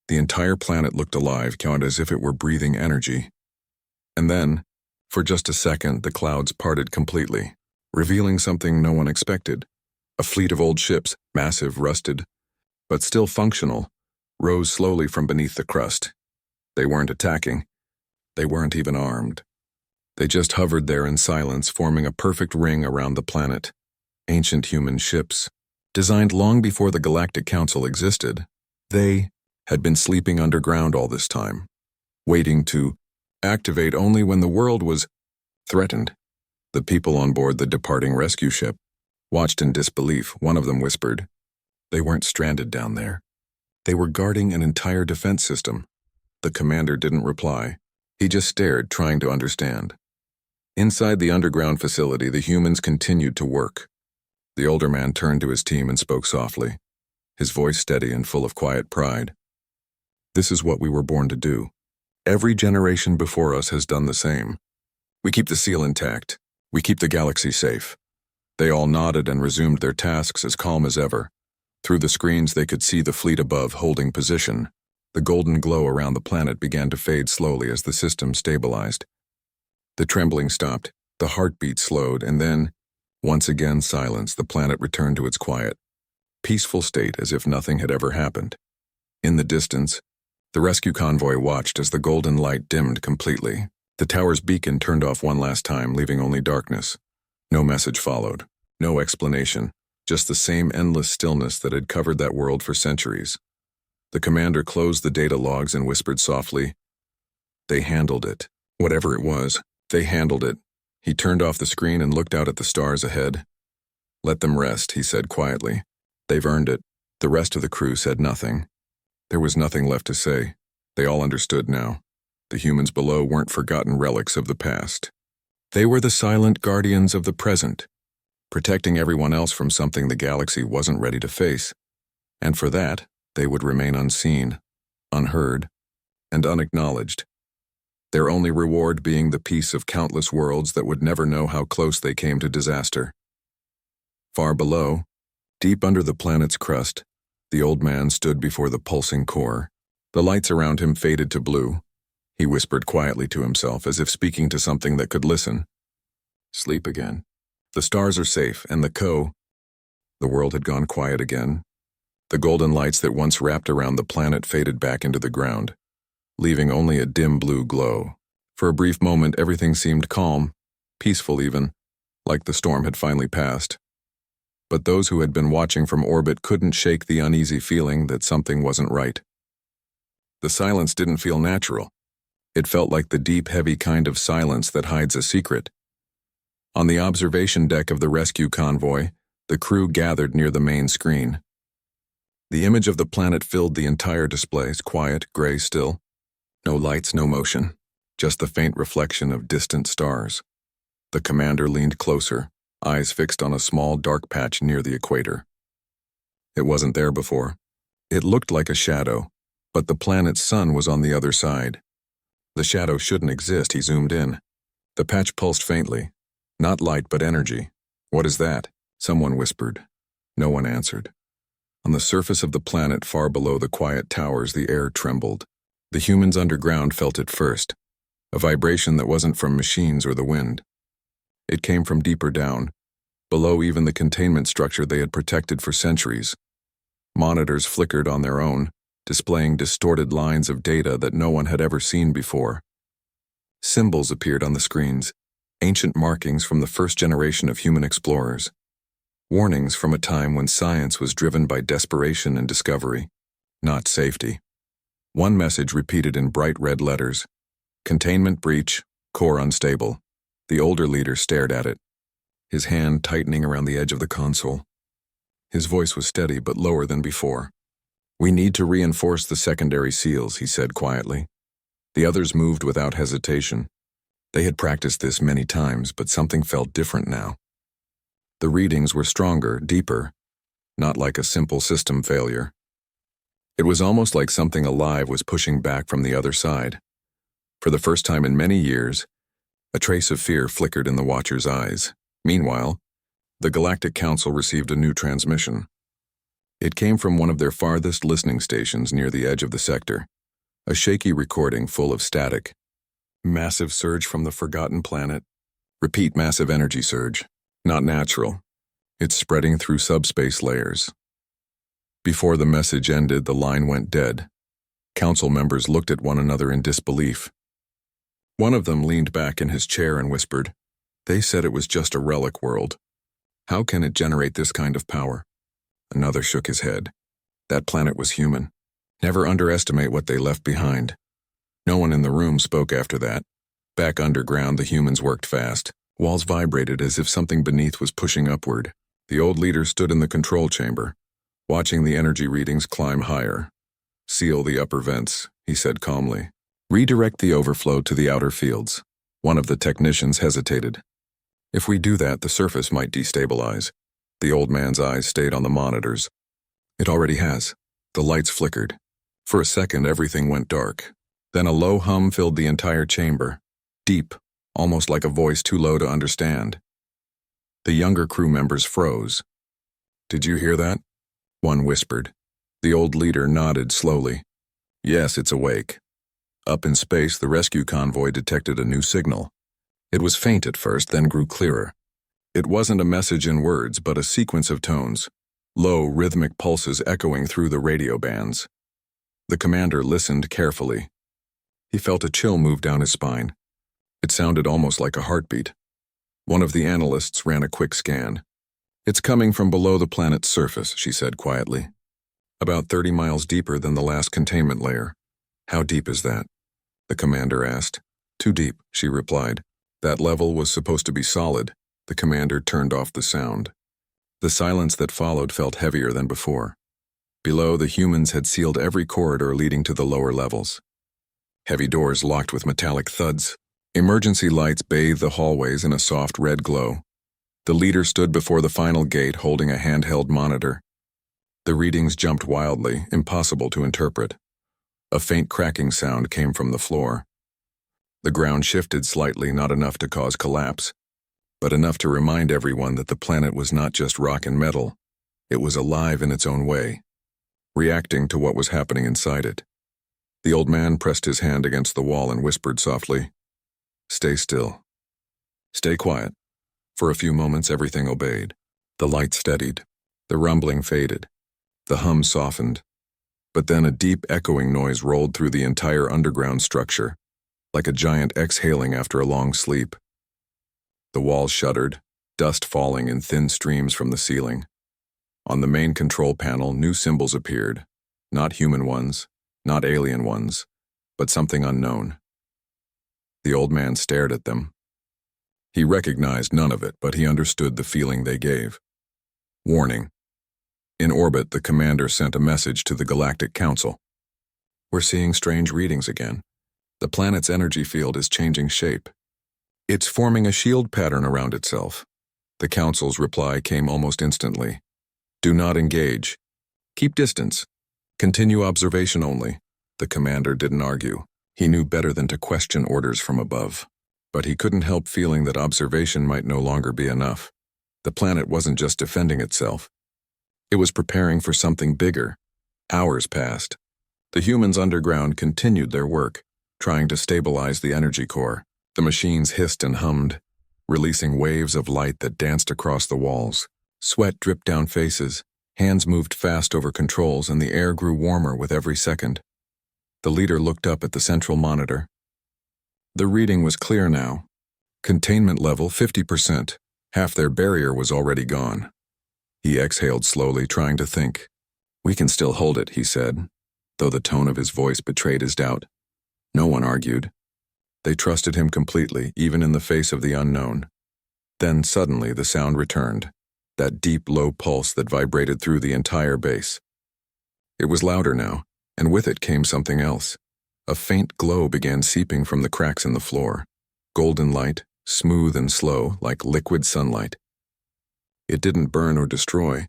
The entire planet looked alive, as if it were breathing energy. And then, for just a second, the clouds parted completely, revealing something no one expected. A fleet of old ships, massive, rusted, but still functional, rose slowly from beneath the crust. They weren't attacking. They weren't even armed. They just hovered there in silence, forming a perfect ring around the planet. Ancient human ships, designed long before the Galactic Council existed. They had been sleeping underground all this time, waiting to activate only when the world was threatened. The people on board the departing rescue ship watched in disbelief. One of them whispered, "They weren't stranded down there. They were guarding an entire defense system." The commander didn't reply. He just stared, trying to understand. Inside the underground facility, the humans continued to work. The older man turned to his team and spoke softly, his voice steady and full of quiet pride. "This is what we were born to do. Every generation before us has done the same. We keep the seal intact. We keep the galaxy safe." They all nodded and resumed their tasks as calm as ever. Through the screens they could see the fleet above holding position. The golden glow around the planet began to fade slowly as the system stabilized. The trembling stopped, the heartbeat slowed, and then, once again silence. The planet returned to its quiet, peaceful state as if nothing had ever happened. In the distance, the rescue convoy watched as the golden light dimmed completely. The tower's beacon turned off one last time, leaving only darkness. No message followed, no explanation, just the same endless stillness that had covered that world for centuries. The commander closed the data logs and whispered softly, "They handled it. Whatever it was, they handled it." He turned off the screen and looked out at the stars ahead. "Let them rest," he said quietly. "They've earned it." The rest of the crew said nothing. There was nothing left to say. They all understood now. The humans below weren't forgotten relics of the past. They were the silent guardians of the present, protecting everyone else from something the galaxy wasn't ready to face. And for that, they would remain unseen, unheard, and unacknowledged. Their only reward being the peace of countless worlds that would never know how close they came to disaster. Far below, deep under the planet's crust, the old man stood before the pulsing core. The lights around him faded to blue. He whispered quietly to himself, as if speaking to something that could listen. "Sleep again. The stars are safe, and the world had gone quiet again. The golden lights that once wrapped around the planet faded back into the ground, leaving only a dim blue glow. For a brief moment, everything seemed calm, peaceful even, like the storm had finally passed. But those who had been watching from orbit couldn't shake the uneasy feeling that something wasn't right. The silence didn't feel natural. It felt like the deep, heavy kind of silence that hides a secret. On the observation deck of the rescue convoy, the crew gathered near the main screen. The image of the planet filled the entire displays, quiet, gray still. No lights, no motion, just the faint reflection of distant stars. The commander leaned closer, eyes fixed on a small dark patch near the equator. It wasn't there before. It looked like a shadow, but the planet's sun was on the other side. The shadow shouldn't exist. He zoomed in. The patch pulsed faintly. Not light, but energy. "What is that?" someone whispered. No one answered. On the surface of the planet far below the quiet towers, the air trembled. The humans underground felt it first, a vibration that wasn't from machines or the wind. It came from deeper down, below even the containment structure they had protected for centuries. Monitors flickered on their own, displaying distorted lines of data that no one had ever seen before. Symbols appeared on the screens, ancient markings from the first generation of human explorers. Warnings from a time when science was driven by desperation and discovery, not safety. One message repeated in bright red letters: containment breach, core unstable. The older leader stared at it, his hand tightening around the edge of the console. His voice was steady but lower than before. "We need to reinforce the secondary seals," he said quietly. The others moved without hesitation. They had practiced this many times, but something felt different now. The readings were stronger, deeper, not like a simple system failure. It was almost like something alive was pushing back from the other side. For the first time in many years, a trace of fear flickered in the Watcher's eyes. Meanwhile, the Galactic Council received a new transmission. It came from one of their farthest listening stations near the edge of the sector, a shaky recording full of static. Massive surge from the forgotten planet. Repeat massive energy surge. Not natural. It's spreading through subspace layers. Before the message ended, the line went dead. Council members looked at one another in disbelief. One of them leaned back in his chair and whispered, "They said it was just a relic world. How can it generate this kind of power?" Another shook his head. That planet was human. Never underestimate what they left behind. No one in the room spoke after that. Back underground, the humans worked fast. Walls vibrated as if something beneath was pushing upward. The old leader stood in the control chamber, watching the energy readings climb higher. "Seal the upper vents," he said calmly. "Redirect the overflow to the outer fields." One of the technicians hesitated. "If we do that, the surface might destabilize." The old man's eyes stayed on the monitors. "It already has." The lights flickered. For a second, everything went dark. Then a low hum filled the entire chamber. Deep, almost like a voice too low to understand. The younger crew members froze. "Did you hear that?" one whispered. The old leader nodded slowly. "Yes, it's awake." Up in space, the rescue convoy detected a new signal. It was faint at first, then grew clearer. It wasn't a message in words, but a sequence of tones, low, rhythmic pulses echoing through the radio bands. The commander listened carefully. He felt a chill move down his spine. It sounded almost like a heartbeat. One of the analysts ran a quick scan. "It's coming from below the planet's surface," she said quietly. "About 30 miles deeper than the last containment layer." "How deep is that?" the commander asked. "Too deep," she replied. "That level was supposed to be solid." The commander turned off the sound. The silence that followed felt heavier than before. Below, the humans had sealed every corridor leading to the lower levels. Heavy doors locked with metallic thuds. Emergency lights bathed the hallways in a soft red glow. The leader stood before the final gate holding a handheld monitor. The readings jumped wildly, impossible to interpret. A faint cracking sound came from the floor. The ground shifted slightly, not enough to cause collapse, but enough to remind everyone that the planet was not just rock and metal. It was alive in its own way, reacting to what was happening inside it. The old man pressed his hand against the wall and whispered softly, "Stay still. Stay quiet." For a few moments, everything obeyed. The light steadied. The rumbling faded. The hum softened. But then a deep echoing noise rolled through the entire underground structure, like a giant exhaling after a long sleep. The walls shuddered, dust falling in thin streams from the ceiling. On the main control panel, new symbols appeared, not human ones, not alien ones, but something unknown. The old man stared at them. He recognized none of it, but he understood the feeling they gave. Warning. In orbit, the commander sent a message to the Galactic Council. "We're seeing strange readings again. The planet's energy field is changing shape. It's forming a shield pattern around itself." The Council's reply came almost instantly. "Do not engage. Keep distance. Continue observation only." The commander didn't argue. He knew better than to question orders from above. But he couldn't help feeling that observation might no longer be enough. The planet wasn't just defending itself. It was preparing for something bigger. Hours passed. The humans underground continued their work, trying to stabilize the energy core. The machines hissed and hummed, releasing waves of light that danced across the walls. Sweat dripped down faces, hands moved fast over controls, and the air grew warmer with every second. The leader looked up at the central monitor. The reading was clear now. Containment level 50%. Half their barrier was already gone. He exhaled slowly, trying to think. "We can still hold it," he said, though the tone of his voice betrayed his doubt. No one argued. They trusted him completely, even in the face of the unknown. Then suddenly the sound returned, that deep, low pulse that vibrated through the entire base. It was louder now, and with it came something else. A faint glow began seeping from the cracks in the floor. Golden light, smooth and slow, like liquid sunlight. It didn't burn or destroy.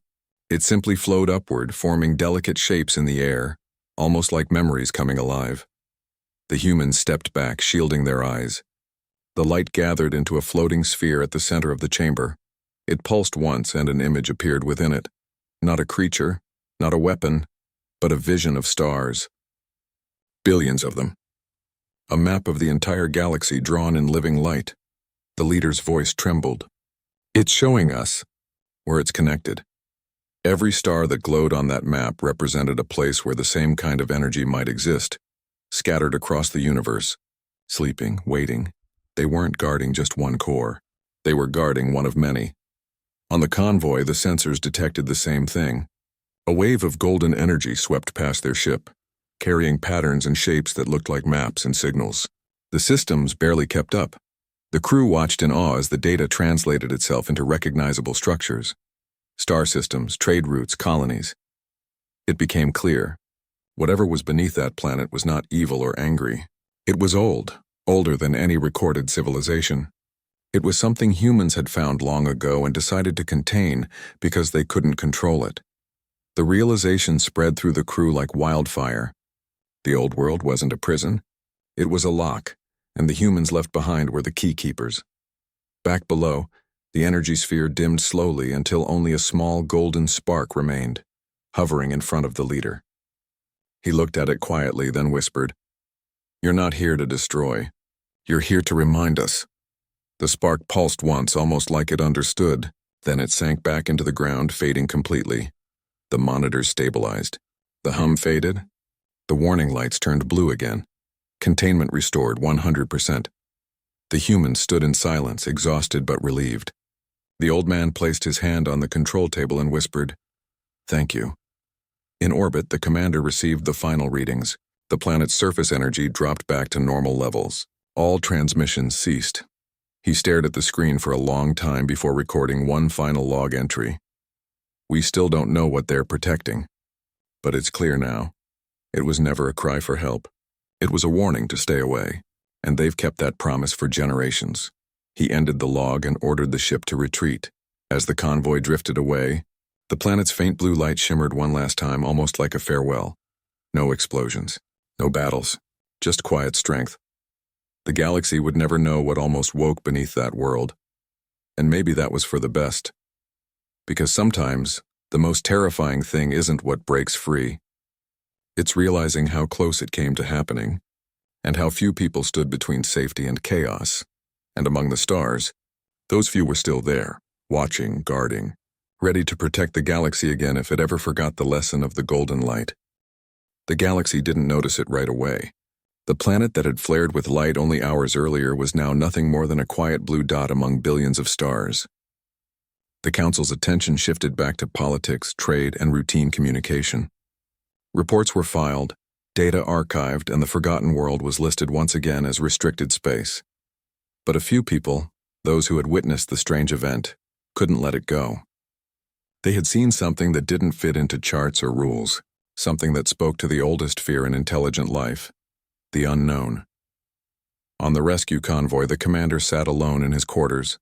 It simply flowed upward, forming delicate shapes in the air, almost like memories coming alive. The humans stepped back, shielding their eyes. The light gathered into a floating sphere at the center of the chamber. It pulsed once, and an image appeared within it. Not a creature, not a weapon, but a vision of stars. Billions of them. A map of the entire galaxy drawn in living light. The leader's voice trembled. "It's showing us where it's connected." Every star that glowed on that map represented a place where the same kind of energy might exist, scattered across the universe. Sleeping, waiting. They weren't guarding just one core. They were guarding one of many. On the convoy, the sensors detected the same thing. A wave of golden energy swept past their ship, carrying patterns and shapes that looked like maps and signals. The systems barely kept up. The crew watched in awe as the data translated itself into recognizable structures. Star systems, trade routes, colonies. It became clear. Whatever was beneath that planet was not evil or angry. It was old, older than any recorded civilization. It was something humans had found long ago and decided to contain because they couldn't control it. The realization spread through the crew like wildfire. The old world wasn't a prison. It was a lock, and the humans left behind were the key keepers. Back below, the energy sphere dimmed slowly until only a small golden spark remained, hovering in front of the leader. He looked at it quietly, then whispered, "You're not here to destroy. You're here to remind us." The spark pulsed once, almost like it understood. Then it sank back into the ground, fading completely. The monitors stabilized. The hum faded. The warning lights turned blue again. Containment restored 100%. The humans stood in silence, exhausted but relieved. The old man placed his hand on the control table and whispered, "Thank you." In orbit, the commander received the final readings. The planet's surface energy dropped back to normal levels. All transmissions ceased. He stared at the screen for a long time before recording one final log entry. "We still don't know what they're protecting. But it's clear now. It was never a cry for help. It was a warning to stay away. And they've kept that promise for generations." He ended the log and ordered the ship to retreat. As the convoy drifted away, the planet's faint blue light shimmered one last time, almost like a farewell. No explosions. No battles. Just quiet strength. The galaxy would never know what almost woke beneath that world. And maybe that was for the best. Because sometimes, the most terrifying thing isn't what breaks free. It's realizing how close it came to happening, and how few people stood between safety and chaos. And among the stars, those few were still there, watching, guarding, ready to protect the galaxy again if it ever forgot the lesson of the golden light. The galaxy didn't notice it right away. The planet that had flared with light only hours earlier was now nothing more than a quiet blue dot among billions of stars. The Council's attention shifted back to politics, trade, and routine communication. Reports were filed, data archived, and the forgotten world was listed once again as restricted space. But a few people, those who had witnessed the strange event, couldn't let it go. They had seen something that didn't fit into charts or rules, something that spoke to the oldest fear in intelligent life, the unknown. On the rescue convoy, the commander sat alone in his quarters.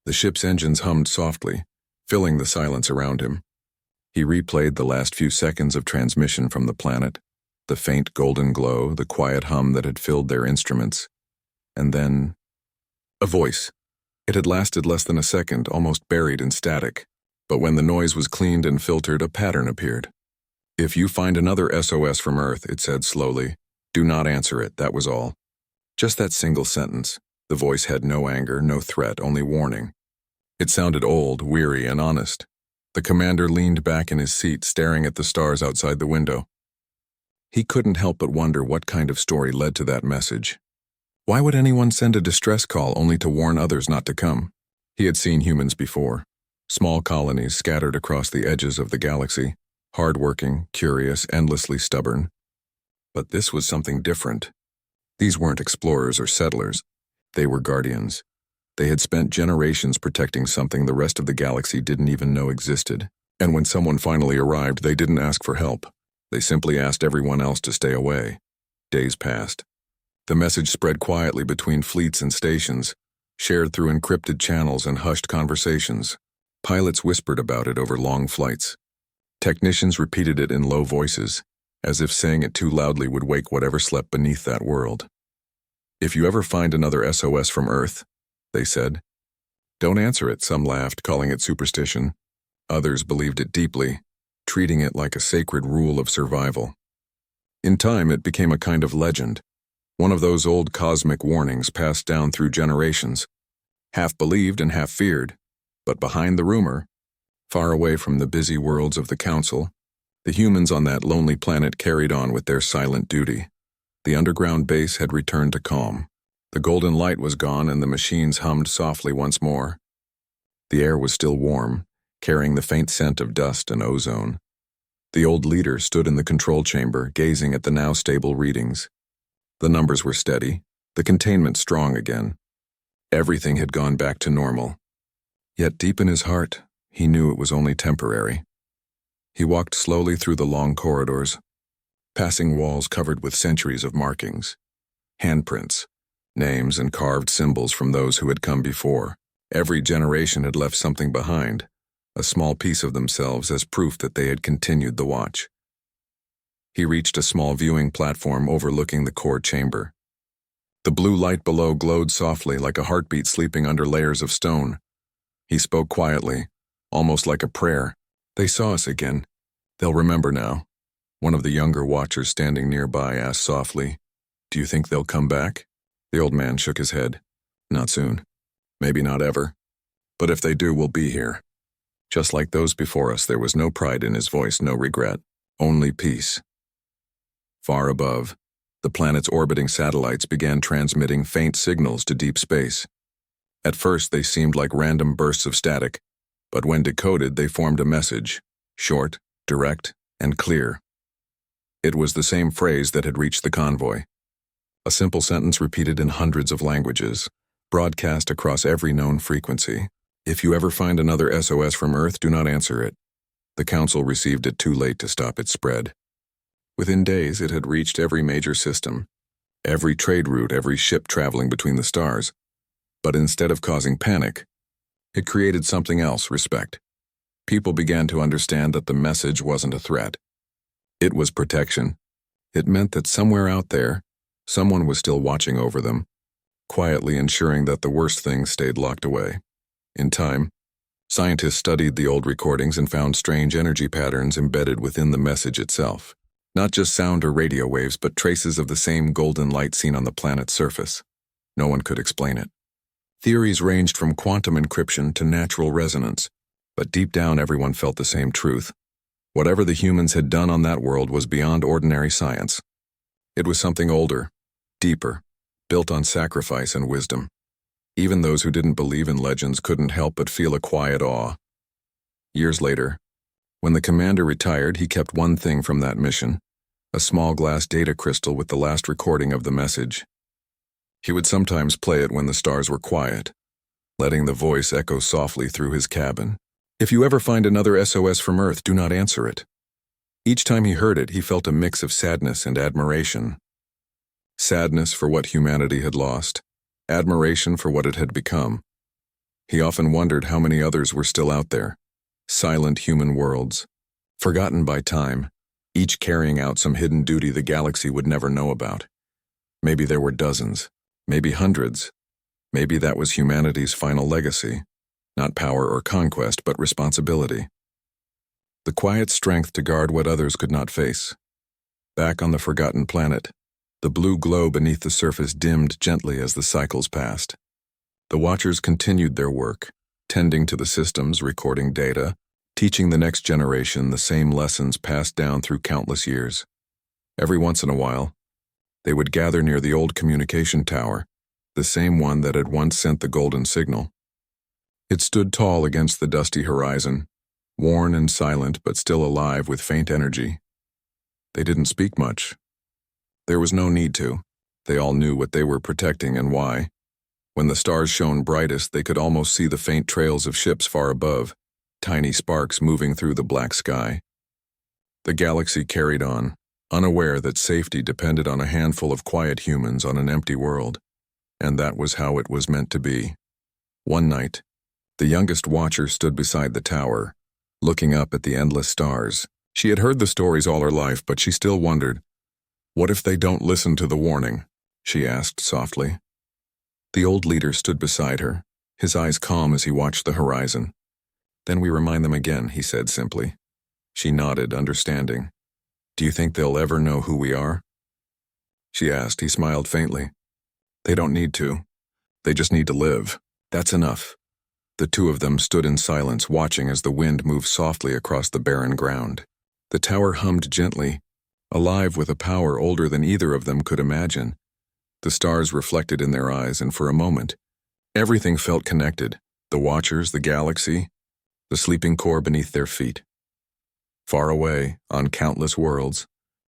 The ship's engines hummed softly, filling the silence around him. He replayed the last few seconds of transmission from the planet, the faint golden glow, the quiet hum that had filled their instruments. And then, a voice. It had lasted less than a second, almost buried in static. But when the noise was cleaned and filtered, a pattern appeared. If you find another SOS from Earth, it said slowly, do not answer it, that was all. Just that single sentence. The voice had no anger, no threat, only warning. It sounded old, weary, and honest. The commander leaned back in his seat, staring at the stars outside the window. He couldn't help but wonder what kind of story led to that message. Why would anyone send a distress call only to warn others not to come? He had seen humans before. Small colonies scattered across the edges of the galaxy, hard-working, curious, endlessly stubborn. But this was something different. These weren't explorers or settlers. They were guardians. They had spent generations protecting something the rest of the galaxy didn't even know existed. And when someone finally arrived, they didn't ask for help. They simply asked everyone else to stay away. Days passed. The message spread quietly between fleets and stations, shared through encrypted channels and hushed conversations. Pilots whispered about it over long flights. Technicians repeated it in low voices, as if saying it too loudly would wake whatever slept beneath that world. If you ever find another SOS from Earth, they said. Don't answer it, some laughed, calling it superstition. Others believed it deeply, treating it like a sacred rule of survival. In time, it became a kind of legend, one of those old cosmic warnings passed down through generations, half believed and half feared. But behind the rumor, far away from the busy worlds of the Council, the humans on that lonely planet carried on with their silent duty. The underground base had returned to calm. The golden light was gone and the machines hummed softly once more. The air was still warm, carrying the faint scent of dust and ozone. The old leader stood in the control chamber, gazing at the now stable readings. The numbers were steady, the containment strong again. Everything had gone back to normal. Yet deep in his heart, he knew it was only temporary. He walked slowly through the long corridors, passing walls covered with centuries of markings, handprints, names and carved symbols from those who had come before. Every generation had left something behind, a small piece of themselves as proof that they had continued the watch. He reached a small viewing platform overlooking the core chamber. The blue light below glowed softly like a heartbeat sleeping under layers of stone. He spoke quietly, almost like a prayer. They saw us again. They'll remember now. One of the younger watchers standing nearby asked softly, Do you think they'll come back? The old man shook his head. Not soon. Maybe not ever. But if they do, we'll be here. Just like those before us, there was no pride in his voice, no regret, only peace. Far above, the planet's orbiting satellites began transmitting faint signals to deep space. At first, they seemed like random bursts of static, but when decoded, they formed a message, short, direct, and clear. It was the same phrase that had reached the convoy. A simple sentence repeated in hundreds of languages, broadcast across every known frequency. If you ever find another SOS from Earth, do not answer it. The Council received it too late to stop its spread. Within days, it had reached every major system, every trade route, every ship traveling between the stars. But instead of causing panic, it created something else, respect. People began to understand that the message wasn't a threat. It was protection. It meant that somewhere out there, someone was still watching over them, quietly ensuring that the worst things stayed locked away. In time, scientists studied the old recordings and found strange energy patterns embedded within the message itself. Not just sound or radio waves, but traces of the same golden light seen on the planet's surface. No one could explain it. Theories ranged from quantum encryption to natural resonance, but deep down everyone felt the same truth. Whatever the humans had done on that world was beyond ordinary science. It was something older, deeper, built on sacrifice and wisdom. Even those who didn't believe in legends couldn't help but feel a quiet awe. Years later, when the commander retired, he kept one thing from that mission, a small glass data crystal with the last recording of the message. He would sometimes play it when the stars were quiet, letting the voice echo softly through his cabin. If you ever find another SOS from Earth, do not answer it. Each time he heard it, he felt a mix of sadness and admiration. Sadness for what humanity had lost, admiration for what it had become. He often wondered how many others were still out there, silent human worlds, forgotten by time, each carrying out some hidden duty the galaxy would never know about. Maybe there were dozens, maybe hundreds. Maybe that was humanity's final legacy, not power or conquest, but responsibility. the quiet strength to guard what others could not face. Back on the forgotten planet, the blue glow beneath the surface dimmed gently as the cycles passed. The Watchers continued their work, tending to the systems, recording data, teaching the next generation the same lessons passed down through countless years. Every once in a while, they would gather near the old communication tower, the same one that had once sent the golden signal. It stood tall against the dusty horizon, worn and silent but still alive with faint energy. They didn't speak much. There was no need to. They all knew what they were protecting and why. When the stars shone brightest, they could almost see the faint trails of ships far above, tiny sparks moving through the black sky. The galaxy carried on, unaware that safety depended on a handful of quiet humans on an empty world. And that was how it was meant to be. One night, the youngest Watcher stood beside the tower, looking up at the endless stars. She had heard the stories all her life, but she still wondered, "What if they don't listen to the warning?" she asked softly. The old leader stood beside her, his eyes calm as he watched the horizon. "Then we remind them again," he said simply. She nodded, understanding. "Do you think they'll ever know who we are?" she asked. He smiled faintly. "They don't need to. They just need to live. That's enough." The two of them stood in silence, watching as the wind moved softly across the barren ground. The tower hummed gently, alive with a power older than either of them could imagine. The stars reflected in their eyes, and for a moment, everything felt connected. The Watchers, the galaxy, the sleeping core beneath their feet. Far away, on countless worlds,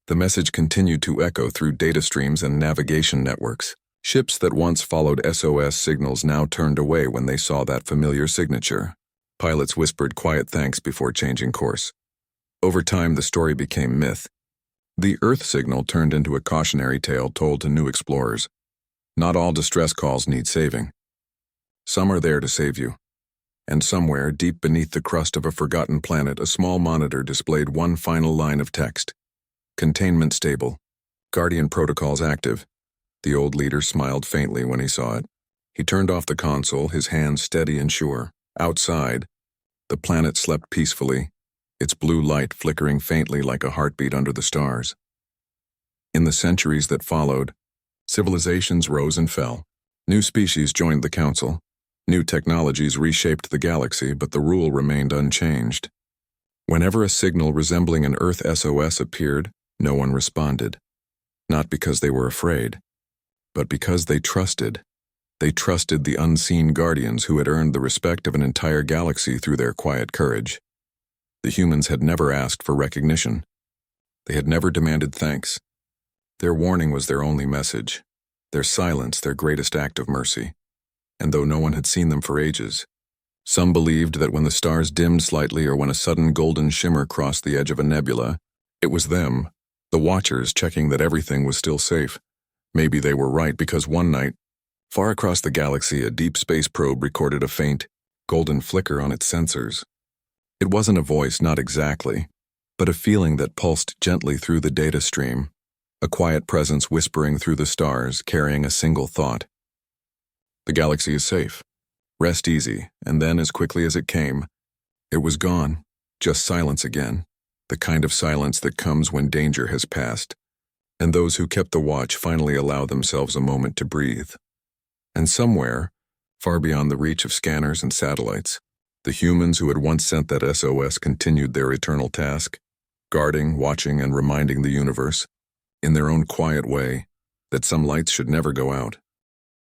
the message continued to echo through data streams and navigation networks. Ships that once followed SOS signals now turned away when they saw that familiar signature. Pilots whispered quiet thanks before changing course. Over time, the story became myth. The Earth signal turned into a cautionary tale told to new explorers. Not all distress calls need saving. Some are there to save you. And somewhere, deep beneath the crust of a forgotten planet, a small monitor displayed one final line of text. Containment stable. Guardian protocols active. The old leader smiled faintly when he saw it. He turned off the console, his hands steady and sure. Outside, the planet slept peacefully, its blue light flickering faintly like a heartbeat under the stars. In the centuries that followed, civilizations rose and fell. New species joined the council. New technologies reshaped the galaxy, but the rule remained unchanged. Whenever a signal resembling an Earth SOS appeared, no one responded. Not because they were afraid, but because they trusted. They trusted the unseen guardians who had earned the respect of an entire galaxy through their quiet courage. The humans had never asked for recognition. They had never demanded thanks. Their warning was their only message, their silence their greatest act of mercy. And though no one had seen them for ages, some believed that when the stars dimmed slightly or when a sudden golden shimmer crossed the edge of a nebula, it was them, the Watchers, checking that everything was still safe. Maybe they were right, because one night, far across the galaxy, a deep space probe recorded a faint, golden flicker on its sensors. It wasn't a voice, not exactly, but a feeling that pulsed gently through the data stream, a quiet presence whispering through the stars, carrying a single thought. The galaxy is safe. Rest easy. And then, as quickly as it came, it was gone. Just silence again, the kind of silence that comes when danger has passed. And those who kept the watch finally allow themselves a moment to breathe. And somewhere, far beyond the reach of scanners and satellites, the humans who had once sent that SOS continued their eternal task, guarding, watching, and reminding the universe, in their own quiet way, that some lights should never go out.